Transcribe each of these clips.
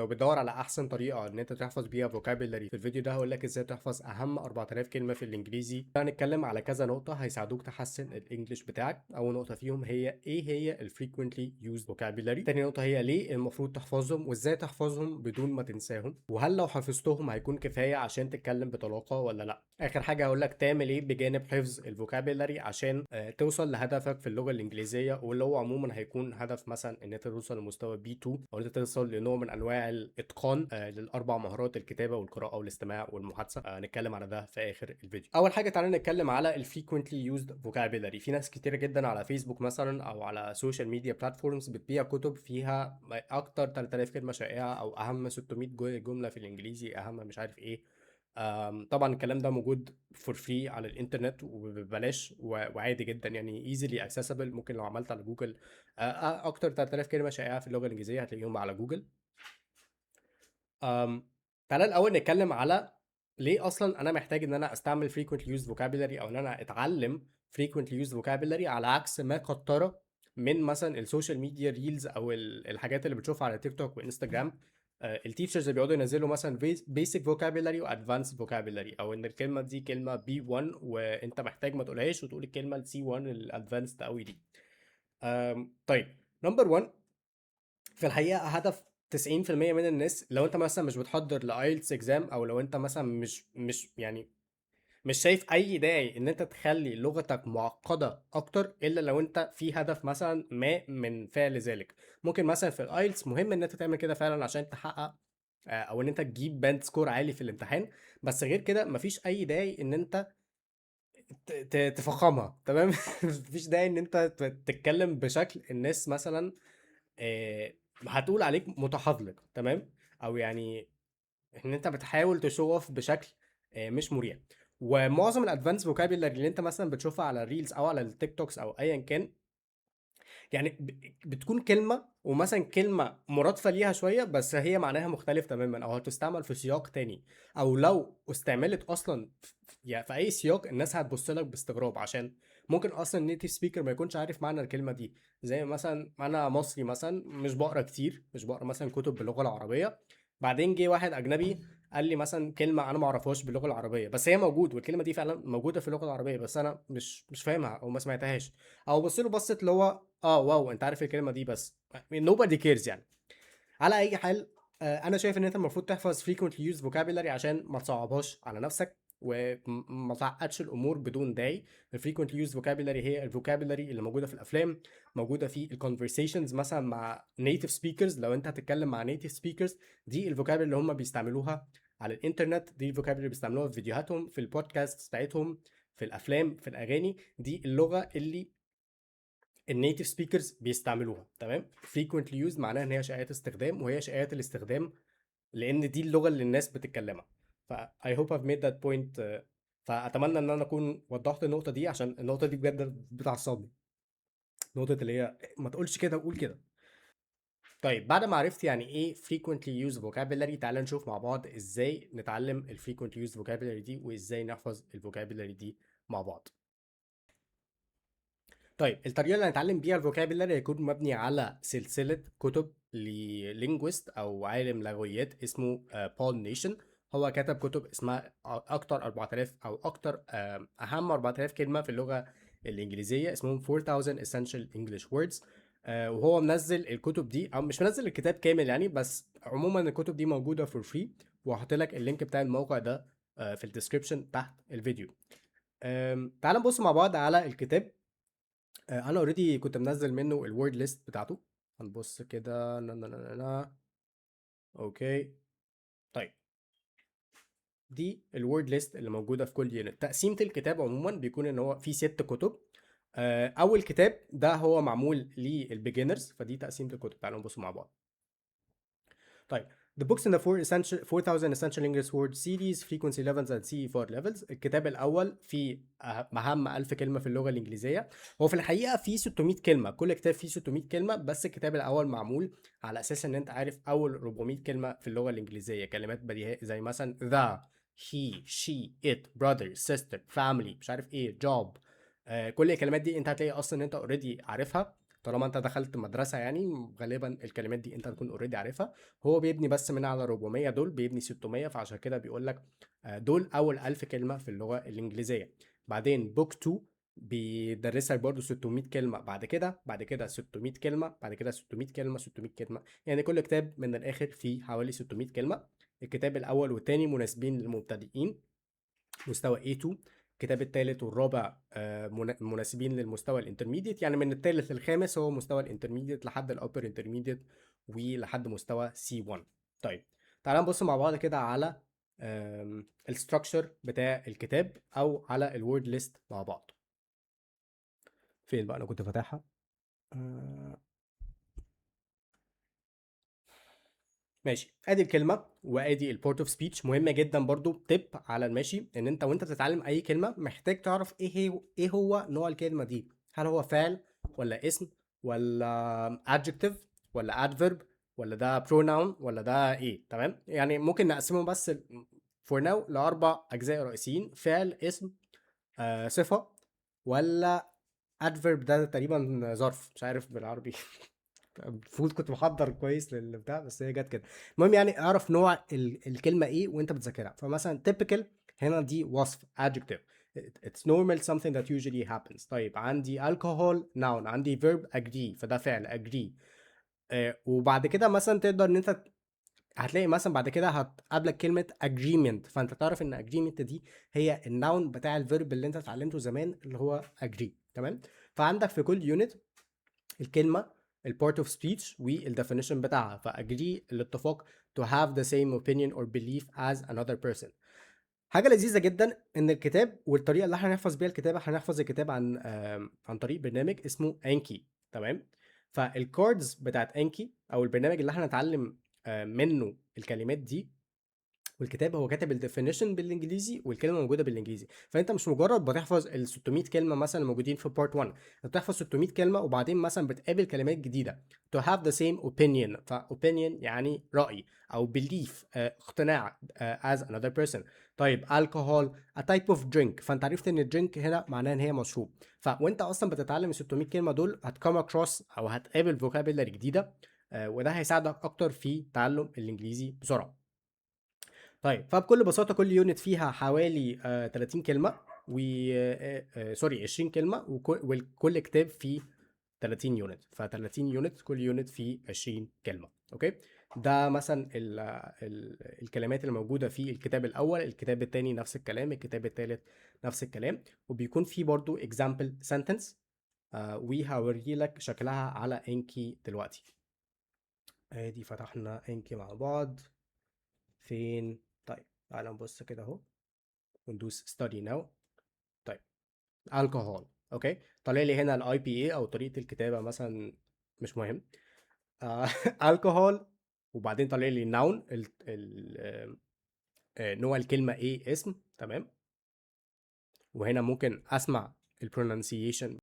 لو بتدور على احسن طريقه ان انت تحفظ بيها فوكابيلاري، في الفيديو ده هقول لك ازاي تحفظ اهم 4000 كلمه في الانجليزي. هنتكلم على كذا نقطه هيساعدوك تحسن الانجليش بتاعك. اول نقطه فيهم هي ايه هي الفريكوينتلي يوزد فوكابيلاري. تاني نقطه هي ليه المفروض تحفظهم وازاي تحفظهم بدون ما تنساهم، وهل لو حفظتهم هيكون كفايه عشان تتكلم بطلاقه ولا لا. اخر حاجه هقول لك تعمل ايه بجانب حفظ الفوكابيلاري عشان توصل لهدفك في اللغه الانجليزيه، واللي هو عموما هيكون هدف مثلا ان انت توصل لمستوى B2 او انت توصل لنوع من انواع الاتقان للاربع مهارات: الكتابه والقراءه والاستماع والمحادثه. نتكلم على ده في اخر الفيديو. اول حاجه تعالى نتكلم على الفريكوينتلي يوزد فوكابيلاري. في ناس كتيره جدا على فيسبوك مثلا او على سوشيال ميديا بلاتفورمز بتبيع كتب فيها اكتر 3000 كلمه شائعه او اهم 600 جمله في الانجليزي، اهم مش عارف ايه. طبعا الكلام ده موجود فور فري على الانترنت وببلاش وعادي جدا، يعني ايزيلي اكسسبل. ممكن لو عملت على جوجل اكتر 3000 كلمه شائعه في اللغه الانجليزيه هتلاقيهم على جوجل. أم تعالى الاول نتكلم على ليه اصلا انا محتاج ان انا استعمل frequently used vocabulary او ان انا اتعلم frequently used vocabulary، على عكس ما قد ترى من مثلا السوشيال ميديا ريلز او الحاجات اللي بتشوفها على تيك توك وانستجرام. التيتشرز اللي بيقعدوا ينزلوا مثلا basic vocabulary و advanced vocabulary، او ان الكلمه دي كلمه B1 وانت محتاج ما تقولهاش وتقول الكلمه ال C1 الادفانسد قوي دي. طيب، نمبر 1، في الحقيقة هدف 90% من الناس، لو انت مثلا مش بتحضر لايلتس اكزام، او لو انت مثلا مش يعني مش شايف اي داعي ان انت تخلي لغتك معقدة اكتر الا لو انت في هدف مثلا ما من فعل ذلك. ممكن مثلا في الايلتس مهم ان انت تعمل كده فعلا عشان تحقق او ان انت تجيب باند سكور عالي في الامتحان، بس غير كده مفيش اي داعي ان انت تفخمها. تمام. مفيش داعي ان انت تتكلم بشكل الناس مثلا هتقول عليك متحضلق. تمام، او يعني ان انت بتحاول تشوف بشكل مش مريح. ومعظم الادفانس فوكابيلاري اللي انت مثلا بتشوفها على الريلز او على التيك توكس او ايا كان، يعني بتكون كلمه ومثلا كلمه مرادفه ليها شويه بس هي معناها مختلف تماما، او هتستعمل في سياق تاني، او لو استعملت اصلا يعني في اي سياق الناس هتبص لك باستغراب، عشان ممكن اصلا النيتيف سبيكر ما يكونش عارف معنى الكلمه دي. زي مثلا انا مصري مثلا مش بقرا كتير، مش بقرا مثلا كتب باللغه العربيه، بعدين جه واحد اجنبي قال لي مثلا كلمه انا ما اعرفهاش باللغه العربيه بس هي موجود، والكلمه دي فعلا موجوده في اللغه العربيه بس انا مش فاهمها او ما سمعتهاش، او بص له بصت اللي هو واو انت عارف الكلمه دي بس nobody cares يعني. على اي حال، انا شايف ان انت المفروض تحفظ frequently used vocabulary عشان ما تصعبهاش على نفسك وما تعقدش الامور بدون داعي. ال frequently used vocabulary هي الفوكابولاري اللي موجوده في الافلام، موجوده في الكونفرسيشنز مثلا مع native speakers. لو انت هتتكلم مع native speakers، دي الفوكابولاري اللي هم بيستعملوها على الانترنت، دي الفوكابولاري اللي بيستعملوها في فيديوهاتهم، في البودكاست بتاعتهم، في الافلام، في الاغاني. دي اللغه اللي النيتيف سبيكرز بيستعملوها. تمام، frequently used معناها ان هي شائعة استخدام، وهي شائعة الاستخدام لان دي اللغة اللي الناس بتتكلمها. ف I hope I've made that point. فاتمنى ان انا اكون وضحت النقطة دي عشان النقطة دي بجد بتعصبني، نقطة اللي هي ما تقولش كده وقول كده. طيب، بعد ما عرفت يعني ايه frequently used vocabulary، تعال نشوف مع بعض ازاي نتعلم ال frequently used vocabulary دي وازاي نحفظ ال vocabulary دي مع بعض. طيب، الطريقة اللي هنتعلم بيها الفوكابيلاري هيكون مبني على سلسلة كتب للينجويست أو عالم لغويات اسمه بول نيشن. هو كتب كتب اسمها أكتر 4000 أو أكتر أهم 4000 كلمة في اللغة الإنجليزية، اسمهم 4000 Essential English Words. وهو منزل الكتب دي، أو مش منزل الكتاب كامل يعني، بس عموما الكتب دي موجودة فور فري، وهحط لك اللينك بتاع الموقع ده في الديسكريبشن تحت الفيديو. تعال نبص مع بعض على الكتاب. انا اوريدي كنت منزل منه الوورد ليست بتاعته. هنبص كده اوكي. طيب، دي الوورد ليست اللي موجوده في كل يونت. تقسيمه الكتاب عموما بيكون ان هو في 6 كتب. اول كتاب ده هو معمول للبيجنرز، فدي تقسيمه الكتب. تعالوا نبص مع بعض. طيب، The books in the 4000 Essential English Word Series Frequency Levels and CE4 Levels. الكتاب الأول فيه أهم 1000 كلمة في اللغة الإنجليزية. هو في الحقيقة فيه 600 كلمة، كل كتاب فيه 600 كلمة، بس الكتاب الأول معمول على أساس إن أنت عارف أول 400 كلمة في اللغة الإنجليزية، كلمات بديهية زي مثلا the, he, she, it, brother, sister, family، مش عارف إيه، job. كل الكلمات دي أنت هتلاقي أصلا إن أنت أوريدي عارفها. طالما انت دخلت مدرسه يعني غالبا الكلمات دي انت هتكون اوريدي عارفها. هو بيبني بس من على 400 دول بيبني 600، فعشان كده بيقول لك دول اول 1000 كلمه في اللغه الانجليزيه. بعدين بوك 2 بيدرس لك برضه 600 كلمه، بعد كده 600 كلمه، بعد كده 600 كلمه، 600 كلمه، يعني كل كتاب من الاخر فيه حوالي 600 كلمه. الكتاب الاول والتاني مناسبين للمبتدئين مستوى A2. الكتاب الثالث والرابع مناسبين للمستوى الانترميديت، يعني من الثالث للخامس هو مستوى الانترميديت لحد الابر انترميديت ولحد مستوى C1. طيب تعالى نبص مع بعض كده على الستراكشر بتاع الكتاب او على الورد ليست مع بعض. فين بقى انا كنت فاتحها؟ ماشي، ادي الكلمه وادي البورت اوف سبيتش. مهمه جدا برضو تip على الماشي ان انت وانت بتتعلم اي كلمه محتاج تعرف ايه هو نوع الكلمه دي. هل هو فعل ولا اسم ولا adjective ولا adverb ولا ده pronoun ولا ده ايه؟ تمام، يعني ممكن نقسمهم بس for now لاربع اجزاء رئيسيين: فعل، اسم، صفه، ولا adverb ده تقريبا ظرف، مش عارف بالعربي. المفروض كنت محضر كويس للبتاع بس هي جت كده. المهم يعني اعرف نوع الكلمه ايه وانت بتذاكرها. فمثلا typical هنا دي وصف adjective. It's normal something that usually happens. طيب عندي alcohol noun، عندي verb agree فده فعل agree. وبعد كده مثلا تقدر ان انت هتلاقي مثلا بعد كده هتقابلك كلمه agreement، فانت تعرف ان agreement دي هي الناون بتاع الفيرب اللي انت اتعلمته زمان اللي هو agree. تمام. فعندك في كل يونت الكلمه، البارت اوف سبيتش والديفينيشن بتاعها. فاجري الاتفاق to have the same opinion or belief as another person. حاجه لذيذه جدا ان الكتاب والطريقه اللي احنا هنحفظ بيها الكتاب، هنحفظ الكتاب عن طريق برنامج اسمه انكي. تمام. فالكوردز بتاعت انكي او البرنامج اللي احنا نتعلم منه الكلمات دي، والكتاب هو كاتب الديفينيشن بالانجليزي والكلمه موجوده بالانجليزي. فانت مش مجرد بتحفظ ال 600 كلمه مثلا الموجودين في بارت 1، انت بتحفظ 600 كلمه وبعدين مثلا بتقابل كلمات جديده. to have the same opinion، ف opinion يعني راي، او belief اقتناع as another person. طيب alcohol a type of drink، فانت عرفت ان الدرينك هنا معناه ان هي مشروب. وانت اصلا بتتعلم ال 600 كلمه دول هتكم across او هتقابل vocabulary جديده، وده هيساعدك اكتر في تعلم الانجليزي بسرعه. طيب فبكل بساطة كل يونت فيها حوالي 30 كلمة و سوري 20 كلمة، وكل كتاب فيه 30 يونت، ف 30 يونت كل يونت فيه 20 كلمة. اوكي، ده مثلا الكلمات اللي موجودة في الكتاب الأول. الكتاب الثاني نفس الكلام، الكتاب الثالث نفس الكلام، وبيكون فيه برضو example sentence. وهوري لك شكلها على انكي دلوقتي. ادي فتحنا انكي مع بعض. فين؟ طيب تعالى نبص كده اهو وندوس study now. طيب alcohol، اوكي، طالع لي هنا الاي بي اي او طريقه الكتابه مثلا، مش مهم. alcohol، وبعدين طالع لي noun نوع الكلمه ايه، اسم. تمام. وهنا ممكن اسمع البرونانسيشن.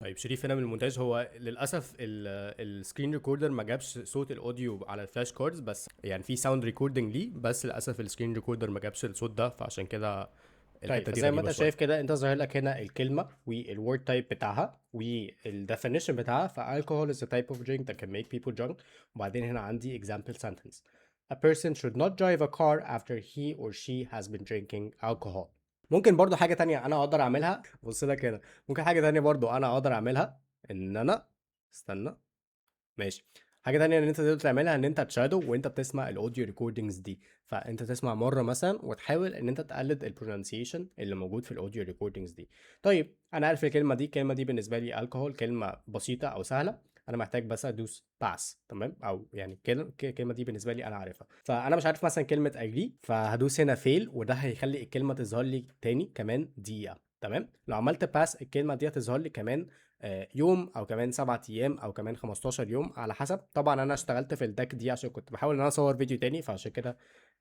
طيب شريف هنا من المونتاج، هو للاسف السكرين ريكوردر ما جابش صوت الاوديو على الفلاش كاردز، بس يعني في ساوند ريكوردنج ليه، بس للاسف السكرين ريكوردر ما جابش الصوت ده، فعشان كده طيب الحته دي فزي ما غريبه انت شويه. شايف كده انت ظاهر لك هنا الكلمه والورد تايب بتاعها والديفينيشن بتاعها. فالكحول is a type of drink that can make people drunk. وبعدين هنا عندي example sentence: a person should not drive a car after he or she has been drinking alcohol. ممكن برضو حاجه تانية انا اقدر اعملها، بص لك كده، ممكن حاجه تانية برضو انا اقدر اعملها ان انا استنى. ماشي، حاجه تانية ان انت تقدر تعملها ان انت تشادو وانت بتسمع الاوديو ريكوردنجز دي. فانت تسمع مره مثلا وتحاول ان انت تقلد البرونانسيشن اللي موجود في الاوديو ريكوردنجز دي. طيب انا عارف الكلمه دي بالنسبه لي الكحول كلمه بسيطه او سهله، انا محتاج بس ادوس باس. تمام، او يعني الكلمه دي بالنسبه لي انا عارفها، فانا مش عارف مثلا كلمه اجري، فهدوس هنا فيل وده هيخلي الكلمه تظهر لي تاني كمان دقيقه. تمام، لو عملت باس الكلمه دي هتظهر لي كمان يوم او كمان 7 ايام او كمان 15 يوم على حسب. طبعا انا اشتغلت في الداك دي عشان كنت بحاول ان انا اصور فيديو تاني، فعشان كده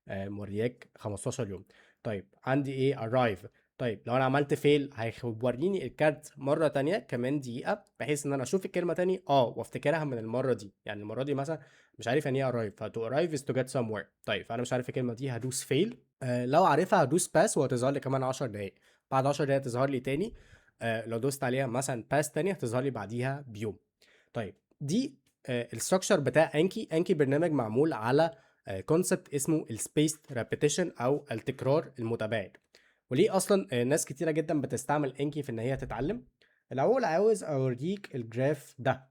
مورياك 15 يوم. طيب عندي ايه arrive. طيب لو انا عملت فيل هيوريني الكارت مره تانية كمان دقيقه، بحيث ان انا اشوف الكلمه تاني وافتكرها من المره دي. يعني المره دي مثلا مش عارف يعني ايه arrive، ف to arrive is to get somewhere. طيب فانا مش عارف الكلمه دي هدوس فيل. لو عارفها هدوس باس وهتظهر لي كمان 10 دقايق. بعد 10 دقايق تظهر لي تاني لو دوست عليها مثلا باس تانية هتظهر لي بعديها بيوم. طيب دي الستراكشر بتاع انكي برنامج معمول على كونسبت اسمه السبيسد ريبيتيشن او التكرار المتباعد. وليه اصلا ناس كتيره جدا بتستعمل انكي في ان هي تتعلم؟ الاول عاوز اوريك الجراف ده،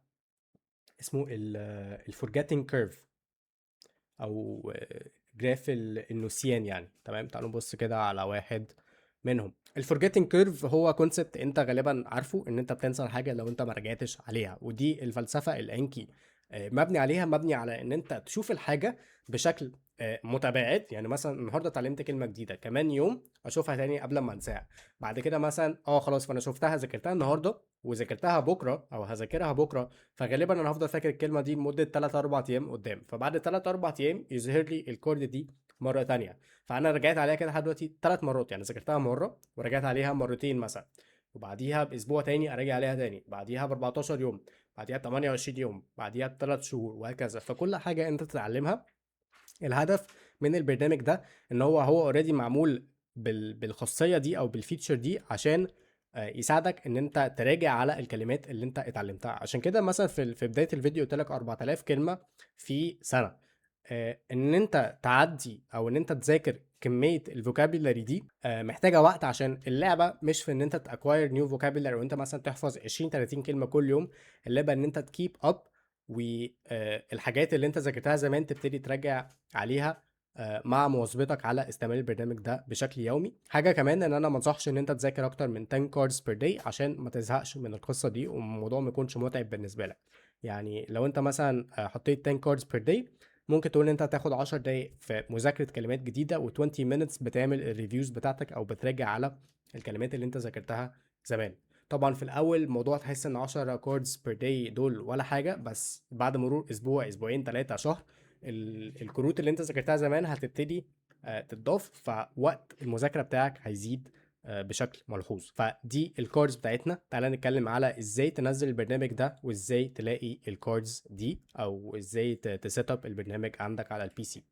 اسمه الفورجيتنج كيرف، او جراف النسيان يعني. تمام، تعالوا نبص كده على واحد منهم. الفورجيتنج كيرف هو كونسبت انت غالبا عارفه، ان انت بتنسى الحاجه لو انت ما رجعتش عليها، ودي الفلسفه الانكي مبني عليها، مبني على ان انت تشوف الحاجه بشكل متباعد. يعني مثلا النهارده اتعلمت كلمه جديده، كمان يوم اشوفها تاني قبل ما انساها. بعد كده مثلا خلاص، فانا شفتها ذاكرتها النهارده وذاكرتها بكره او هذاكرها بكره، فغالبا انا هفضل فاكر الكلمه دي لمده 3 4 ايام قدام. فبعد 3 4 ايام يظهر لي الكورد دي مره تانية. فانا رجعت عليها كده لحد دلوقتي 3 مرات، يعني ذاكرتها مره ورجعت عليها مرتين مثلا، وبعديها باسبوع تاني اراجع عليها تاني، بعديها ب 14 يوم، بعديها ب 28 يوم، بعديها ب3 شهور، وهكذا. فكل حاجه انت تتعلمها، الهدف من البرنامج ده ان هو اوريدي معمول بالخاصيه دي او بالفيتشر دي عشان يساعدك ان انت تراجع على الكلمات اللي انت اتعلمتها. عشان كده مثلا في بدايه الفيديو قلت لك 4000 كلمه في سنه. ان انت تعدي او ان انت تذاكر كميه الفوكابيلاري دي محتاجه وقت، عشان اللعبه مش في ان انت تاكواير نيو فوكابيلاري وانت مثلا تحفظ 20 30 كلمه كل يوم. اللعبه ان انت تكيب اب، والحاجات اللي انت ذاكرتها زمان تبتدي تراجع عليها مع مواظبتك على استعمال البرنامج ده بشكل يومي. حاجه كمان ان انا ما انصحش ان انت تذاكر اكتر من 10 كاردز بير داي عشان ما تزهقش من القصه دي والموضوع ما يكونش متعب بالنسبه لك. يعني لو انت مثلا حطيت 10 كاردز بير داي، ممكن تقول ان انت هتاخد 10 دقايق في مذاكره كلمات جديده و20 minutes بتعمل الريفيوز بتاعتك او بتراجع على الكلمات اللي انت ذاكرتها زمان. طبعا في الاول الموضوع تحس ان 10 كوردز بير داي دول ولا حاجه، بس بعد مرور اسبوع اسبوعين 3 شهر، الكروت اللي انت ذاكرتها زمان هتبتدي تتضاف، فوقت المذاكره بتاعك هيزيد بشكل ملحوظ. فدي الكاردز بتاعتنا. تعالى نتكلم على ازاي تنزل البرنامج ده وازاي تلاقي الكاردز دي، او ازاي تسيت اب البرنامج عندك على البي سي.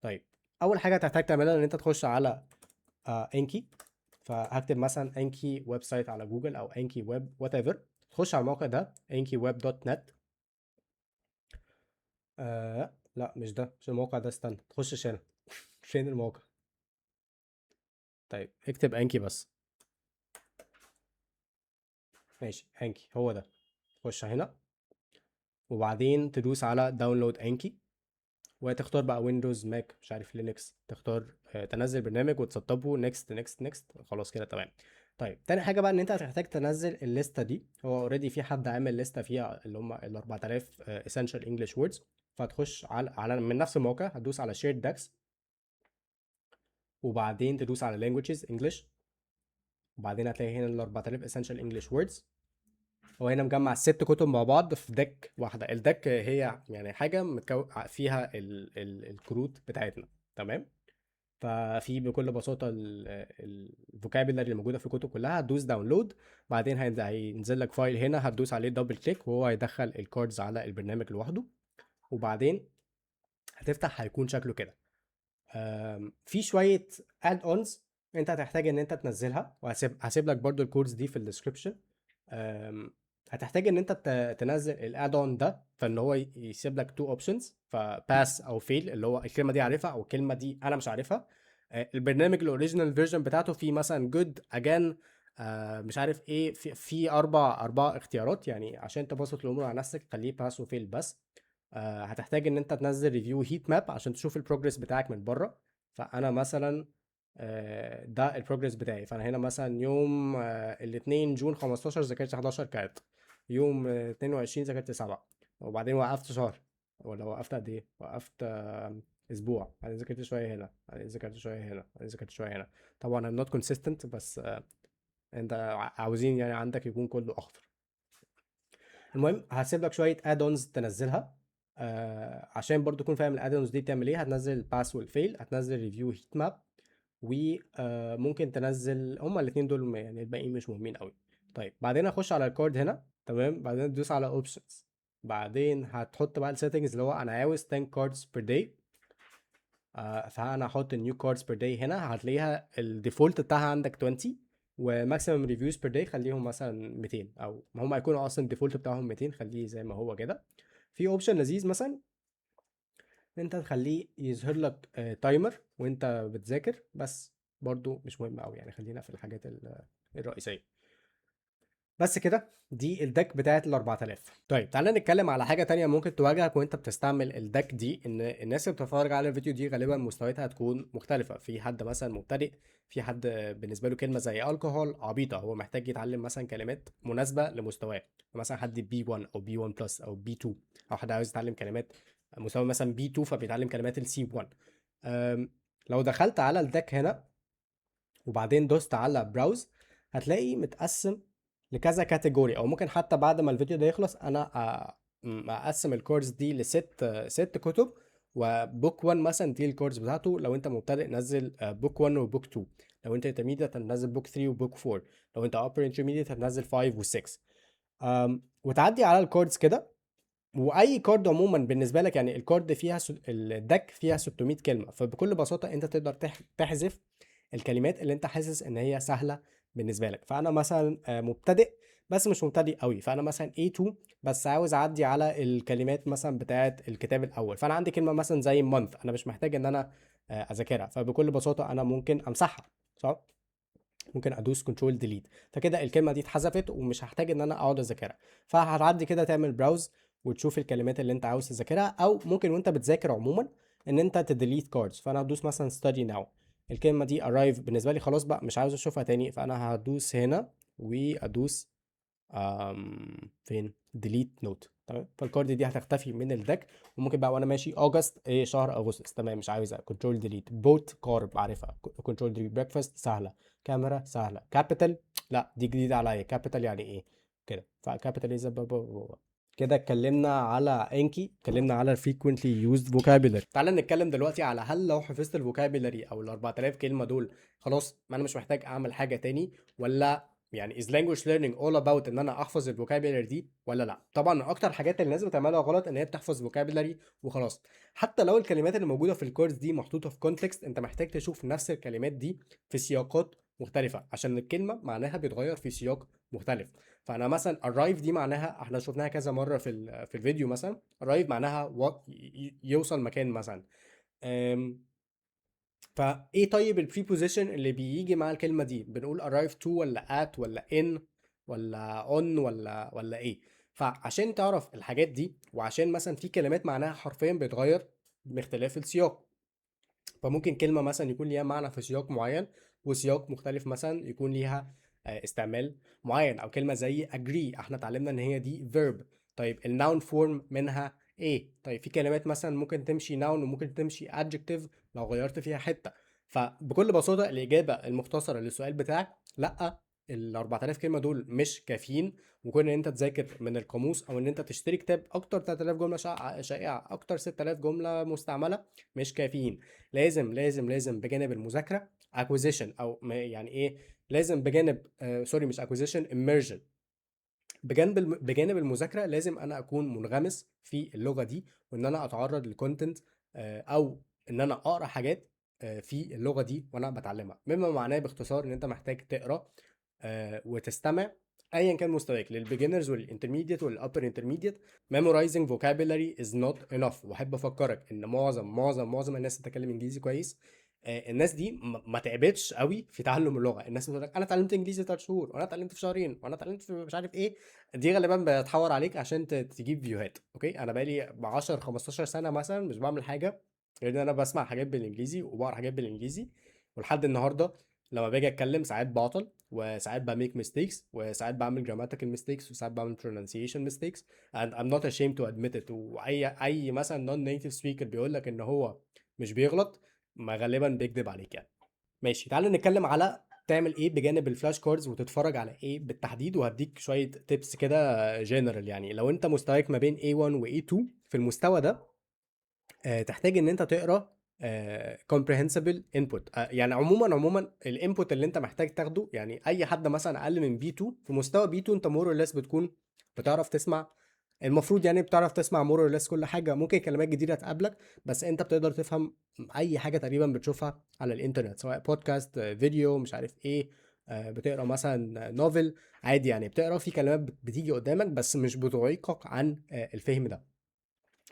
طيب اول حاجه هتحتاج تعملها ان انت تخش على انكي. فهكتب مثلا انكي ويب سايت على جوجل او انكي ويب وات ايفر، تخش على الموقع ده ankiweb.net. لا مش ده، مش الموقع ده، استنى تخشش هنا. فين الموقع؟ طيب اكتب انكي بس. ماشي، انكي هو ده. تخش هنا وبعدين تدوس على داونلود انكي، وتختار بقى ويندوز ماك مش عارف لينكس، تختار تنزل برنامج وتسطبه نيكست نيكست نيكست، خلاص كده تمام. طيب تاني حاجه بقى ان انت هتحتاج تنزل الليسته دي. هو اوريدي في حد عامل لسته فيها اللي هم ال 4000 essential english words. فهتخش على من نفس الموقع، هتدوس على shared decks، وبعدين تدوس على languages english، وبعدين هتلاقي هنا ال 4000 essential english words. هو هنا مجمع ال6 كتب مع بعض في ديك واحده. الديك هي يعني حاجه فيها الكروت بتاعتنا. تمام. ففي بكل بساطه الفوكابيلاري اللي موجوده في الكتب كلها. هتدوس داونلود، بعدين هينزل لك فايل هنا، هتدوس عليه دبل كليك وهو هيدخل الكاردز على البرنامج لوحده. وبعدين هتفتح، هيكون شكله كده. في شويه اد اونز انت هتحتاج ان انت تنزلها، وهسيب لك برضو الكودز دي في الديسكربشن. هتحتاج ان انت تنزل الاد اون ده، فان هو يسيب لك تو اوبشنز، فباس او فيل، اللي هو الكلمه دي عارفها او الكلمه دي انا مش عارفها. البرنامج الاوريجينال فيرجن بتاعته في مثلا جود اجان مش عارف ايه، في اربع اختيارات. يعني عشان تبسط الامور على نفسك خليه باس وفيل بس. هتحتاج ان انت تنزل ريفيو هيت ماب عشان تشوف البروجرس بتاعك من بره. فانا مثلا ده البروجرس بتاعي. فانا هنا مثلا يوم الاثنين جون 15 ذاكرت 11 كارت، يوم 22 ذاكرت 7، وبعدين وقفت شهر. ولا وقفت قد ايه؟ وقفت اسبوع، بعدين ذاكرت شويه هنا، بعدين ذاكرت شويه هنا، بعدين ذاكرت شويه هنا. طبعا I'm not consistent، بس انت عاوزين يعني عندك يكون كله اخضر. المهم هسيب لك شويه ادونز تنزلها عشان برضو تكون فاهم الادونز دي بتعمل ايه. هتنزل الباس والفيل، هتنزل ريفيو هيت ماب، وممكن تنزل هما الاثنين دول، يعني الباقيين مش مهمين قوي. طيب بعدين اخش على الكارد هنا. تمام، بعدين تدوس على اوبشنز، بعدين هتحط بقى السيتنجز اللي هو انا عاوز 10 كاردز بير داي. فانا هحط نيو كاردز بير داي هنا، هتلاقيها الديفولت بتاعها عندك 20، وماكسيمم ريفيوز بير داي خليهم مثلا 200، او ما هم هيكونوا اصلا الديفولت بتاعهم 200، خليه زي ما هو كده. في اوبشن لذيذ مثلا ان انت تخليه يظهر لك تايمر وانت بتذاكر، بس برضو مش مهم قوي يعني، خلينا في الحاجات الرئيسيه. بس كده دي الدك بتاعت ال 4000. طيب تعالى نتكلم على حاجه تانية ممكن تواجهك وانت بتستعمل الدك دي، ان الناس اللي بتتفرج على الفيديو دي غالبا مستوياتها هتكون مختلفه. في حد مثلا مبتدئ، في حد بالنسبه له كلمه زي الكحول عبيطه، هو محتاج يتعلم مثلا كلمات مناسبه لمستواه، مثلا حد بي 1 او بي 1 بلس او بي 2، او حد عاوز يتعلم كلمات مستوى مثلا بي 2 فبيتعلم كلمات السي 1. لو دخلت على الدك هنا وبعدين دوست على براوز، هتلاقي متقسم لكذا كاتيجوري، او ممكن حتى بعد ما الفيديو ده يخلص انا اقسم الكورس دي ست كتب. وبوك 1 مثلا دي الكورس بتاعته، لو انت مبتدئ نزل بوك 1 وبوك 2، لو انت انترميديت هتنزل بوك 3 وبوك 4، لو انت upper intermediate هتنزل 5 و6. وتعدي على الكوردز كده. واي كارد عموما بالنسبه لك، يعني الكارد فيها الدك فيها 600 كلمه، فبكل بساطه انت تقدر تحذف الكلمات اللي انت حاسس ان هي سهله بالنسبه لك. فانا مثلا مبتدئ بس مش مبتدئ قوي، فانا مثلا A2 بس عاوز اعدي على الكلمات مثلا بتاعه الكتاب الاول، فانا عندي كلمه مثلا زي month انا مش محتاج ان انا اذاكرها، فبكل بساطه انا ممكن امسحها، صح؟ ممكن ادوس كنترول ديليت، فكده الكلمه دي اتحذفت ومش هحتاج ان انا اقعد اذاكرها. فهتعدي كده تعمل براوز وتشوف الكلمات اللي انت عاوز تذاكرها، او ممكن وانت بتذاكر عموما ان انت تديليت كاردز. فانا هدوس مثلا study now، الكلمه دي arrive بالنسبه لي خلاص بقى مش عاوز اشوفها تاني، فانا هدوس هنا وادوس فين delete note. تمام، فالكارد دي هتختفي من الدك. وممكن بقى وانا ماشي اجست ايه شهر اغسطس، تمام مش عاوزها، كنترول ديليت. بوت كارب عارفها، كنترول ديليت. بريكفاست سهله، كاميرا سهله، كابيتال لا دي جديده عليا، كابيتال يعني ايه كده، فكابيتال كده. اتكلمنا على انكي، اتكلمنا على frequently used vocabulary. تعال نتكلم دلوقتي على هل لو حفظت الفوكابيلاري او ال 4000 كلمه دول خلاص ما انا مش محتاج اعمل حاجه تاني، ولا يعني is language learning all about ان انا احفظ الفوكابيلاري دي ولا لا؟ طبعا من اكتر الحاجات اللي الناس بتعملها غلط ان هي بتحفظ فوكابيلاري وخلاص. حتى لو الكلمات اللي موجوده في الكورس دي محطوطه في كونتكست، انت محتاج تشوف نفس الكلمات دي في سياقات مختلفه، عشان الكلمه معناها بيتغير في سياق مختلف. فانا مثلا arrive دي معناها احنا شفناها كذا مره في الفيديو، مثلا arrive معناها يوصل مكان مثلا. فايه طيب البريبوزيشن اللي بيجي مع الكلمه دي؟ بنقول arrive to ولا at ولا in ولا on ولا ايه؟ فعشان تعرف الحاجات دي، وعشان مثلا في كلمات معناها حرفيا بيتغير باختلاف السياق، فممكن كلمة مثلا يكون ليها معنى في سياق معين، وسياق مختلف مثلا يكون ليها استعمال معين. او كلمة زي agree احنا اتعلمنا ان هي دي verb، طيب الناون فورم منها ايه؟ طيب في كلمات مثلا ممكن تمشي noun وممكن تمشي adjective لو غيرت فيها حتة. فبكل بساطة الإجابة المختصرة للسؤال بتاعك لأ، ال 4000 كلمة دول مش كافيين. وكون ان انت تذاكر من القاموس او ان انت تشتري كتاب اكتر 3000 جملة شائعة، اكتر 6000 جملة مستعملة، مش كافيين. لازم بجانب المذاكره acquisition، او يعني ايه، لازم بجانب سوري مش acquisition، immersion. بجانب المذاكره لازم انا اكون منغمس في اللغه دي، وان انا اتعرض للكونتنت، او ان انا اقرا حاجات في اللغه دي وانا بتعلمها. مما معناه باختصار ان انت محتاج تقرا وتستمع ايا كان مستواك، للبيجنرز والانترميديت والابر انترميديت. memorizing vocabulary is not enough. واحب افكرك ان معظم الناس اللي بتتكلم انجليزي كويس، الناس دي ما تعبتش قوي في تعلم اللغه. الناس بتقول لك انا اتعلمت انجليزي 3 شهور، وانا اتعلمت في شهرين، وانا اتعلمت في مش عارف ايه. دي غالبا بتحور عليك عشان تجيب فيوهات. اوكي، انا بقالي ب 10 15 سنه مثلا مش بعمل حاجه غير ان انا بسمع حاجات بالانجليزي وبقرا حاجات بالانجليزي. ولحد النهارده لما باجي اتكلم ساعات بعطل، وساعات بميك ميستيكس، وساعات بعمل جراماتيكال ميستيكس، وساعات بعمل pronunciation mistakes and I'm not ashamed to admit it. واي مثلا non native speaker بيقول لك ان هو مش بيغلط، ما غالبا بيكذب عليك يعني. ماشي، تعال نتكلم على تعمل ايه بجانب الفلاش كاردز، وتتفرج على ايه بالتحديد. وهديك شويه تيبس كده جنرال. يعني لو انت مستواك ما بين A1 و A2 في المستوى ده، تحتاج ان انت تقرا comprehensible input. يعني عموما الانبوت اللي انت محتاج تاخده، يعني اي حد مثلا اقل من B2 في مستوى B2 انت مور ليس بتكون بتعرف تسمع. المفروض يعني بتعرف تسمع مور ليس كل حاجه، ممكن كلمات جديده تقابلك بس انت بتقدر تفهم اي حاجه تقريبا بتشوفها على الانترنت، سواء بودكاست، فيديو، مش عارف ايه، بتقرا مثلا نوفل عادي، يعني بتقرا في كلمات بتيجي قدامك بس مش بتعيقك عن الفهم ده.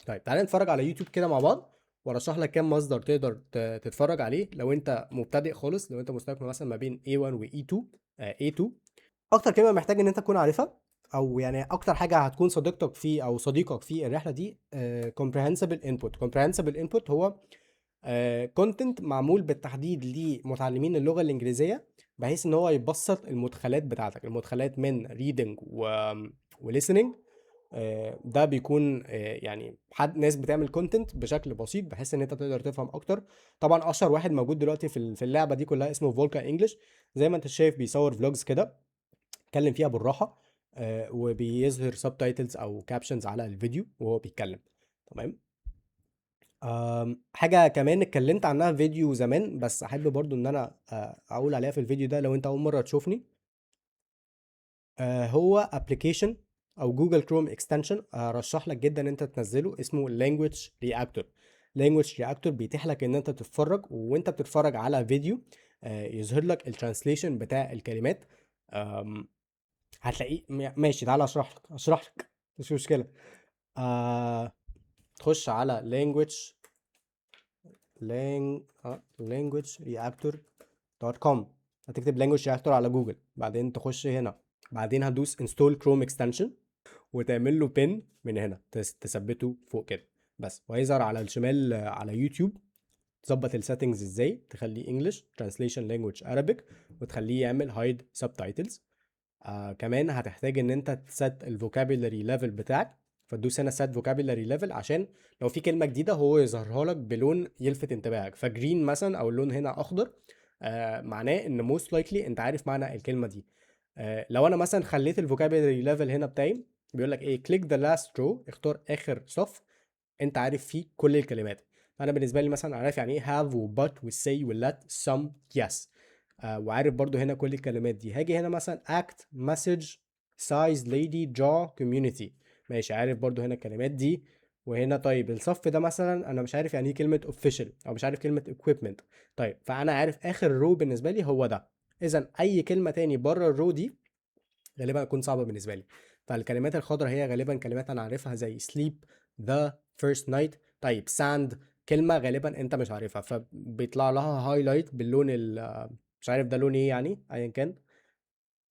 طيب تعالى نتفرج على يوتيوب كده مع بعض، وارشح لك كام مصدر تقدر تتفرج عليه لو انت مبتدئ خالص، لو انت مستواك مثلا ما بين A1 و E2. A2 اكتر كلمه محتاج ان انت تكون عارفها، او يعني اكتر حاجه هتكون صديقتك في او صديقك في الرحله دي، comprehensible input. comprehensible input هو كونتنت معمول بالتحديد لمتعلمين اللغه الانجليزيه، بحيث ان هو يبسط المدخلات بتاعتك، المدخلات من reading و listening. ده بيكون يعني ناس بتعمل كونتنت بشكل بسيط بحيث ان انت تقدر تفهم اكتر. طبعا اشهر واحد موجود دلوقتي في اللعبه دي كلها اسمه فولكا انجلش. زي ما انت شايف بيصور فلوجز كده، اتكلم فيها بالراحه، وبيظهر سبتايتلز او كابشنز على الفيديو وهو بيتكلم. تمام. حاجه كمان اتكلمت عنها في فيديو زمان، بس احب برضو ان انا اقول عليها في الفيديو ده لو انت اول مره تشوفني. هو ابلكيشن او جوجل كروم اكستنشن ارشح لك جدا ان انت تنزله، اسمه لانجويج رياكتور. لانجويج رياكتور بيتيح لك ان انت تتفرج، وانت بتتفرج على فيديو يظهر لك الترانسليشن بتاع الكلمات. آم، هتلاقيه ماشي. تعالى اشرح لك مش مشكله. آه تخش على languagereactor.com. هتكتب language reactor على جوجل، بعدين تخش هنا، بعدين هتدوس install chrome extension وتعمل له بين من هنا، تثبته فوق كده بس، وهيظهر على الشمال على يوتيوب. تظبط السيتنجز ازاي تخليه انجلش ترانسليشن لانجويج Arabic، وتخليه يعمل هايد سبتايتلز. كمان هتحتاج ان انت تسيت الفوكابيلاري ليفل بتاعك، فتدوس هنا سيت فوكابيلاري ليفل عشان لو في كلمه جديده هو يظهرها لك بلون يلفت انتباهك. فجرين مثلا او اللون هنا اخضر، معناه ان موست لايكلي انت عارف معنى الكلمه دي. لو انا مثلا خليت الفوكابيلاري ليفل هنا بتاعي بيقول لك ايه، كليك ذا لاست رو، اختار اخر صف انت عارف فيه كل الكلمات. انا بالنسبه لي مثلا عارف يعني ايه have و but و say و let some yes. وعارف برضو هنا كل الكلمات دي. هاجي هنا مثلا act message size lady jaw community، ماشي عارف برضو هنا الكلمات دي. وهنا طيب الصف ده مثلا انا مش عارف يعني ايه كلمه official، او مش عارف كلمه equipment. طيب فانا عارف اخر رو بالنسبه لي هو ده. اذا اي كلمه تاني بره الرو دي غالبا هتكون صعبة بالنسبة لي. فالكلمات الخضراء هي غالبا كلمات أنا عارفها زي sleep، the first night. طيب sand كلمة غالبا أنت مش عارفها، فبيطلع لها هايلايت باللون مش عارف ده لون ايه يعني، ايا كان،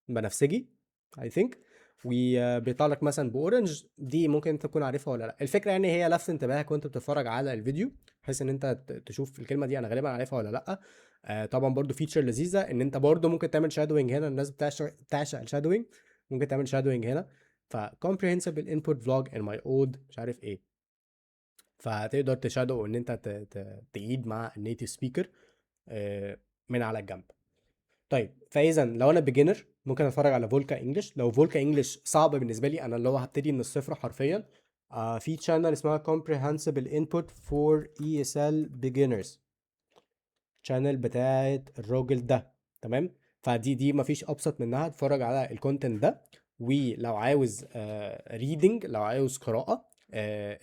بنفسجي I think. وبيطلع لك مثلا باورنج، دي ممكن انت تكون عارفها ولا لا. الفكره يعني هي لفت انتباهك وانت بتتفرج على الفيديو، بحيث ان انت تشوف الكلمه دي انا غالبا عارفها ولا لا. طبعا برضو فيتشر لذيذه ان انت برضو ممكن تعمل شادوينج هنا، الناس بتعشق الشادوينج، ممكن تعمل شادوينج هنا. ف comprehensible input vlog in my old مش عارف ايه. فتقدر تشادو ان انت تعيد مع النيتيف سبيكر من على الجنب. طيب فاذا لو انا بيجنر ممكن اتفرج على فولكا انجلش. لو فولكا انجلش صعب بالنسبه لي انا، اللي هو هبتدي من الصفر حرفيا، في تشانل اسمها comprehensible input for ESL beginners، تشانل بتاعت الراجل ده. تمام. فدي مفيش ابسط منها اتفرج على الكونتنت ده. ولو عاوز ريدنج، لو عاوز قراءه،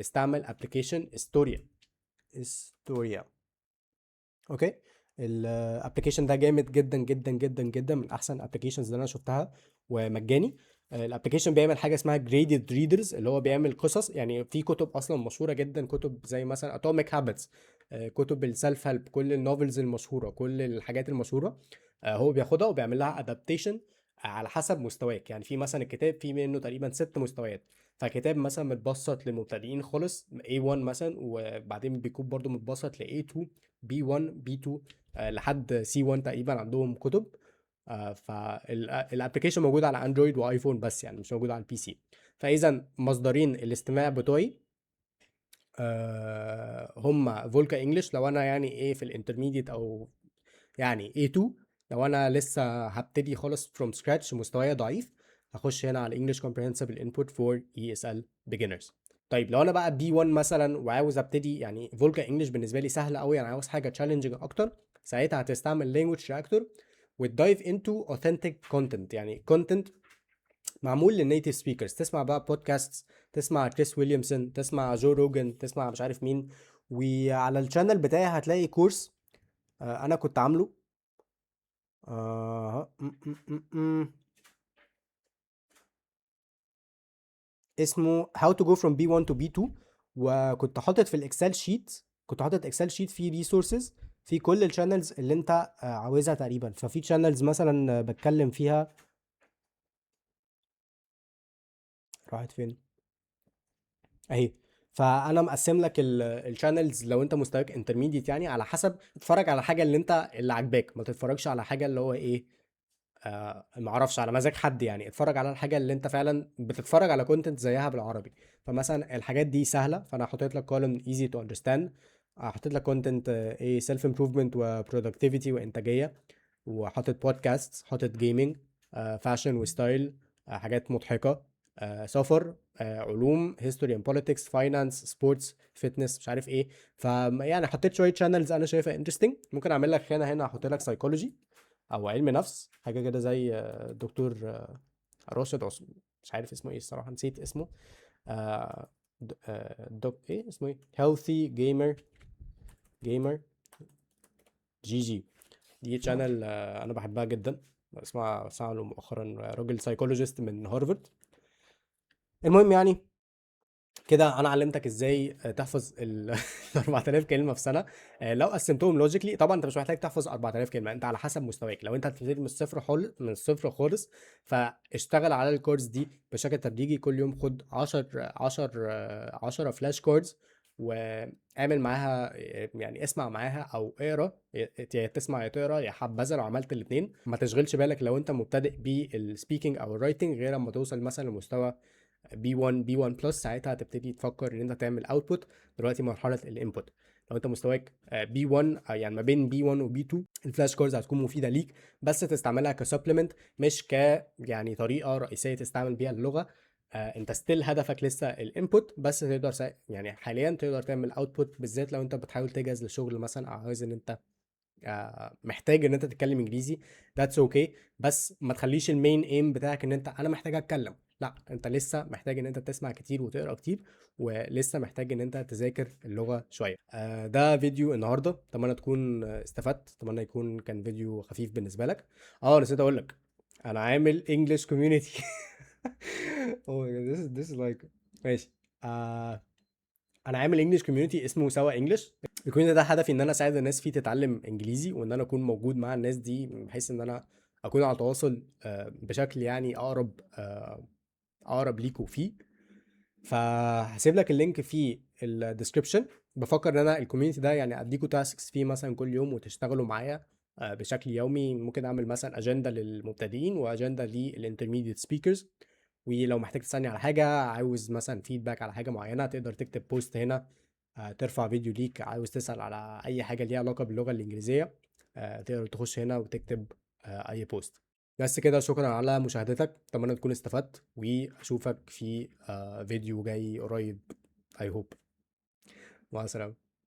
استعمل ابلكيشن استوريا. اوكي. الابلكيشن ده جامد جدا جدا جدا جدا، من احسن الابلكيشنز اللي انا شفتها ومجاني. الابلكيشن بيعمل حاجه اسمها جريدد ريدرز، اللي هو بيعمل قصص. يعني في كتب اصلا مشهوره جدا، كتب زي مثلا اتوميك هابتس، كتب السيلف هيلب، كل النوفلز المشهوره، كل الحاجات المشهوره، هو بياخدها وبيعمل لها ادابتيشن على حسب مستواك. يعني في مثلا الكتاب في منه تقريبا 6 مستويات، فكتاب مثلا متبسط للمبتدئين خالص A1 مثلا، وبعدين بيكون برضو متبسط ل A2 B1 B2 لحد C1 تقريبا عندهم كتب. فالابلكيشن موجود على اندرويد وايفون بس، يعني مش موجود على البي سي. فاذا مصدرين الاستماع بتوعي هم فولكا انجلش لو انا يعني ايه في الانترميديت، او يعني A2 لو انا لسه هبتدي خالص from scratch مستواي ضعيف، هخش هنا على English Comprehensible Input for ESL Beginners. طيب لو انا بقى B1 مثلا وعاوز ابتدي، يعني فولكا انجلش بالنسبه لي سهله قوي، انا عاوز حاجه تشالنجينج اكتر، ساعتها هتستعمل language reactor وتدايف into authentic content، يعني content معمول للنيتيف سبيكرز. تسمع بقى بودكاست، تسمع كريس ويليامسون، تسمع جو روجن، تسمع مش عارف مين. وعلى الشانل بتاعي هتلاقي كورس انا كنت عامله، م- م- م- م. اسمه How to go from B1 to B2. وكنت حاطط في الاكسل شيت، كنت حاطط اكسل شيت فيه ريسورسز في كل الشانلز اللي انت عاوزها تقريبا. ففي شانلز مثلا بتكلم فيها، راحت فين اهي. فانا مقسم لك الشانلز لو انت مستواك انترميديت، يعني على حسب تتفرج على حاجه اللي انت اللي عاجباك، ما تتفرجش على حاجه اللي هو ايه، ما اعرفش، على مزاج حد. يعني اتفرج على الحاجه اللي انت فعلا بتتفرج على كونتنت زيها بالعربي. فمثلا الحاجات دي سهله، فانا حطيت لك كولوم ايزي تو اندرستاند. حطيت لك كونتنت ايه سيلف امبروفمنت وبرودكتيفيتي وانتاجيه، وحاطط بودكاست، حاطط جيمنج، فاشن وستايل، حاجات مضحكه، سفر، علوم، هيستوري اند بوليتكس، فاينانس، سبورتس، فيتنس، مش عارف ايه. فيعني حطيت شويه شانلز انا شايفها انترستنج. ممكن اعمل لك هنا احط لك سايكولوجي او علم نفس، حاجه كده زي دكتور راشد مش عارف اسمه ايه الصراحه، نسيت اسمه. ايه اسمه ايه، healthy gamer جي جي. دي تشانل انا بحبها جدا، بسمع له مؤخرا، راجل سايكولوجيست من هارفارد. المهم يعني كده انا علمتك ازاي تحفظ ال 4000 كلمه في سنه. لو قسمتهم لوجيكلي، طبعا انت مش محتاج تحفظ 4000 كلمه، انت على حسب مستواك. لو انت هتبتدي من الصفر خالص، فاشتغل على الكورس دي بشكل تدريجي. كل يوم خد 10 فلاش كوردز، واعمل معاها يعني اسمع معاها او اقرا، يا تسمع يا تقرا يا حبذا لو عملت الاثنين. ما تشغلش بالك لو انت مبتدئ بالسبيكنج او الرايتنج غير لما توصل مثلا لمستوى بي 1 بلس، ساعتها هتبتدي تفكر ان انت تعمل اوتبوت. دلوقتي مرحله الانبوت. لو انت مستواك بي 1، يعني ما بين بي 1 وبي 2، الفلاش كورز هتكون مفيده ليك، بس تستعملها كسبلمنت مش يعني طريقه رئيسيه تستعمل بيها اللغه. انت ستيل هدفك لسه الانبوت، بس تقدر يعني حاليا تقدر تعمل اوتبوت، بالذات لو انت بتحاول تجهز لشغل مثلا، او عايز ان انت محتاج ان انت تتكلم انجليزي. ذاتس اوكي. بس ما تخليش المين ايم بتاعك ان انت انا محتاج اتكلم. لا، انت لسه محتاج ان انت تسمع كتير وتقرا كتير، ولسه محتاج ان انت تذاكر اللغه شويه. ده فيديو النهارده، اتمنى تكون استفدت، اتمنى يكون كان فيديو خفيف بالنسبه لك. نسيت اقول لك، انا عامل انجلش كوميونتي. اوه this is like ماشي. آه انا عامل انجلش كوميونتي اسمه سوا انجلش. الكوميونتي ده هدفي ان انا اساعد الناس فيه تتعلم انجليزي، وان انا اكون موجود مع الناس دي، بحيث ان انا اكون على تواصل بشكل يعني اقرب ليكوا فيه. فهسيب لك اللينك في الديسكربشن. بفكر ان انا الكوميونتي ده يعني اديكوا تاسكس فيه مثلا كل يوم وتشتغلوا معايا بشكل يومي. ممكن اعمل مثلا اجنده للمبتدئين واجنده للانترميديت سبيكرز. ولو محتاج تسألني على حاجة، عاوز مثلا فيدباك على حاجة معينة، تقدر تكتب بوست هنا، ترفع فيديو ليك، عاوز تسأل على أي حاجة ليها علاقة باللغة الإنجليزية، تقدر تخش هنا وتكتب أي بوست. بس كده، شكرا على مشاهدتك، أتمنى تكون استفدت، وأشوفك في فيديو جاي قريب. I hope. مع السلامة.